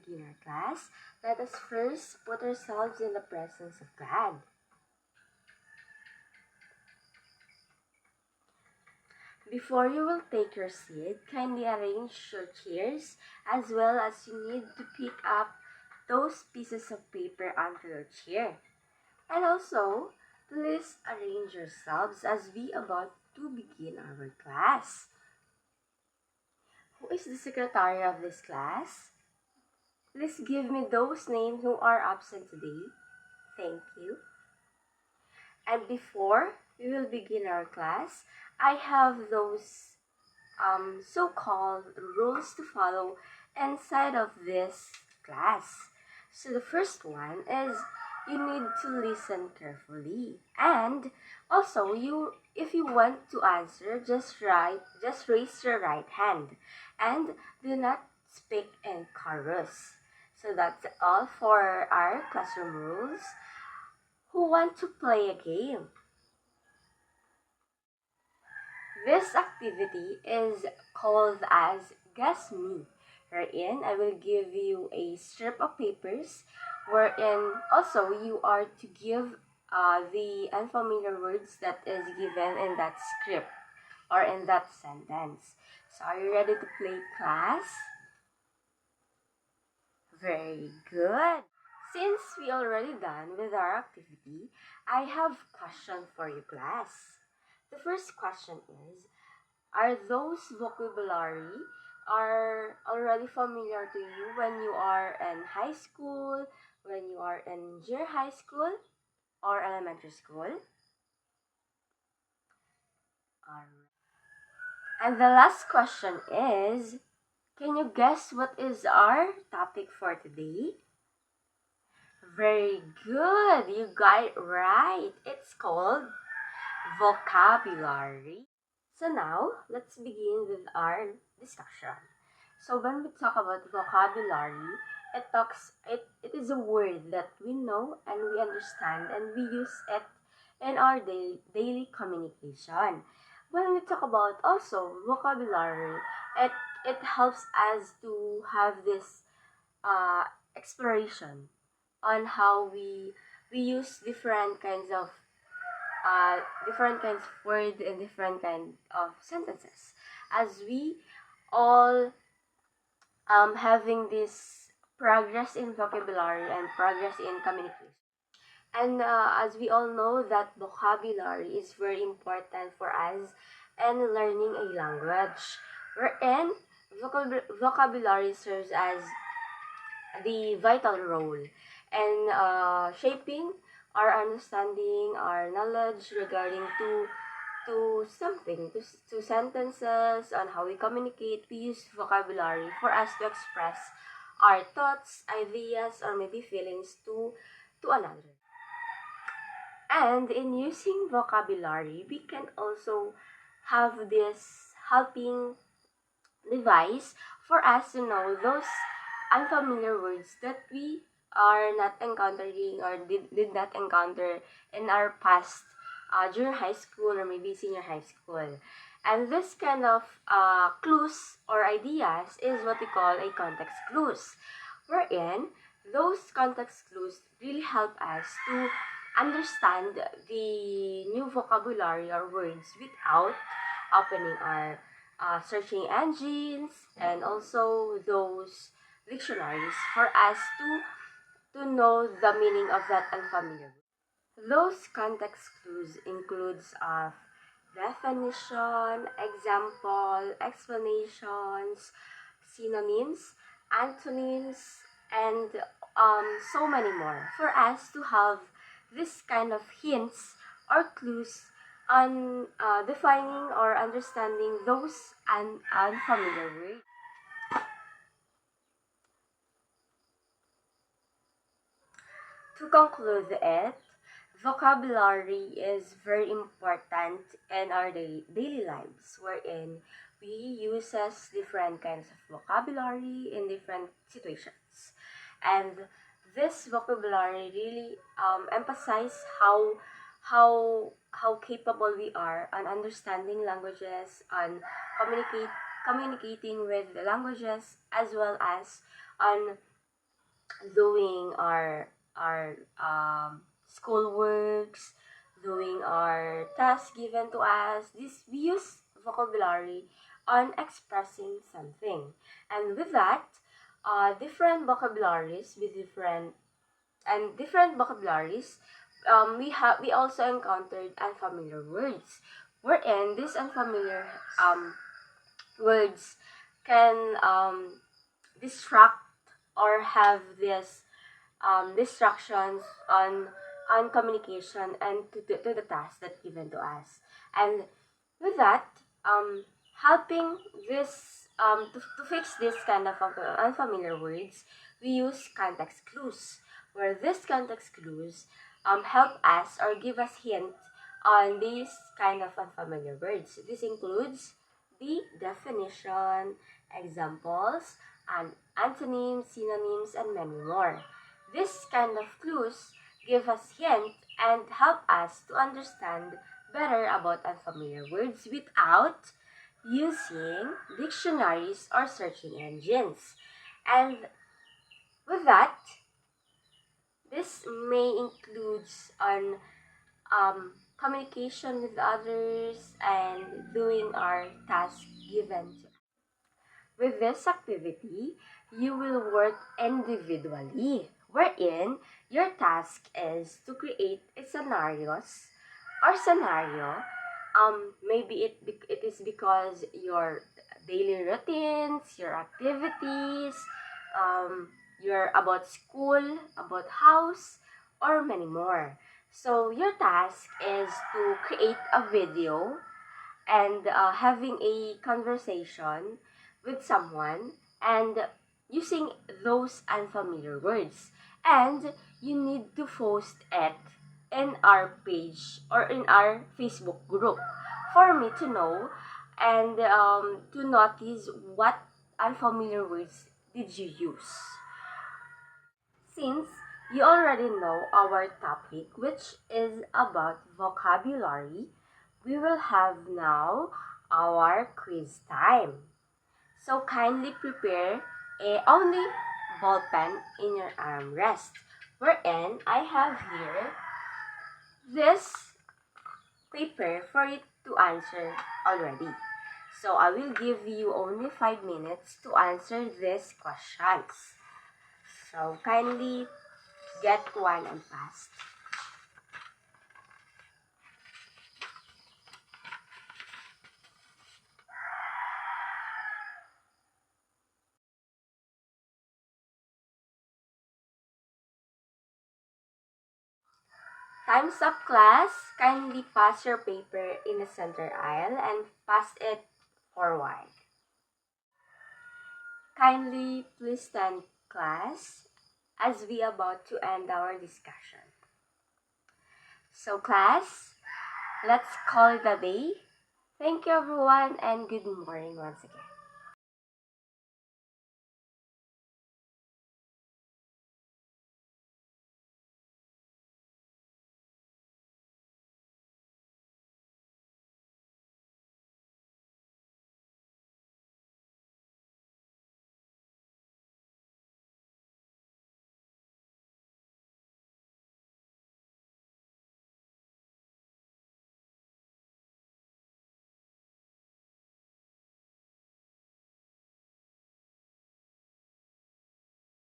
begin our class, let us first put ourselves in the presence of God. Before you will take your seat, kindly arrange your chairs as well as you need to pick up those pieces of paper onto your chair. And also, please arrange yourselves as we about to begin our class. Who is the secretary of this class? Please give me those names who are absent today. Thank you. And before we will begin our class, I have those so-called rules to follow inside of this class. So the first one is you need to listen carefully, and also if you want to answer, just raise your right hand, and do not speak in chorus. So that's all for our classroom rules. Who want to play a game? This activity is called as Guess Me, wherein I will give you a strip of papers, wherein also you are to give the unfamiliar words that is given in that script or in that sentence. So are you ready to play, class? Very good. Since we already done with our activity, I have question for you, class. The first question is, are those vocabulary are already familiar to you when you are in high school, when you are in junior high school, or elementary school? Alright. And the last question is, can you guess what is our topic for today? Very good. You got it right. It's called vocabulary. So now, let's begin with our discussion. So when we talk about vocabulary, it is a word that we know and we understand and we use it in our daily communication. When we talk about also vocabulary, it it helps us to have this uh, exploration on how we use different kinds of words and different kind of sentences, as we all having this progress in vocabulary and progress in communication. And as we all know that vocabulary is very important for us in learning a language, wherein vocabulary serves as the vital role in shaping our understanding, our knowledge regarding to something, to sentences, on how we communicate. We use vocabulary for us to express our thoughts, ideas, or maybe feelings to another. And in using vocabulary, we can also have this helping device for us to know those unfamiliar words that we are not encountering or did not encounter in our past during high school or maybe senior high school. And this kind of clues or ideas is what we call a context clues, wherein those context clues really help us to understand the new vocabulary or words without opening our searching engines and also those dictionaries for us to know the meaning of that unfamiliar word. Those context clues includes of definition, example, explanations, synonyms, antonyms, and so many more for us to have this kind of hints or clues on defining or understanding those unfamiliar words. To conclude it, vocabulary is very important in our daily lives, wherein we uses different kinds of vocabulary in different situations. And this vocabulary really emphasize how capable we are on understanding languages, on communicating with the languages, as well as on doing our school works, doing our tasks given to us. This we use vocabulary on expressing something, and with that, different vocabularies with different vocabularies. We also encountered unfamiliar words, wherein these unfamiliar words can distract or have this distractions on communication and to the task that given to us. And with that, helping this to fix this kind of unfamiliar words, we use context clues, where this context clues help us or give us hint on these kind of unfamiliar words. This includes the definition, examples, and antonyms, synonyms, and many more. This kind of clues give us hint and help us to understand better about unfamiliar words without using dictionaries or searching engines. And with that, this may includes on communication with others and doing our task given to. With this activity, you will work individually, wherein your task is to create a scenario. Maybe it is because your daily routines, your activities, your about school, about house, or many more. So your task is to create a video and having a conversation with someone and using those unfamiliar words. And you need to post it in our page or in our Facebook group for me to know and to notice what unfamiliar words did you use. Since you already know our topic, which is about vocabulary, we will have now our quiz time. So kindly prepare a only ball pen in your armrest, wherein I have here this paper for you to answer already. So I will give you only 5 minutes to answer these questions. So kindly get one and fast. Time's up, class. Kindly pass your paper in the center aisle and pass it forward. Kindly please stand, class, as we about to end our discussion. So, class, let's call it a day. Thank you, everyone, and good morning once again.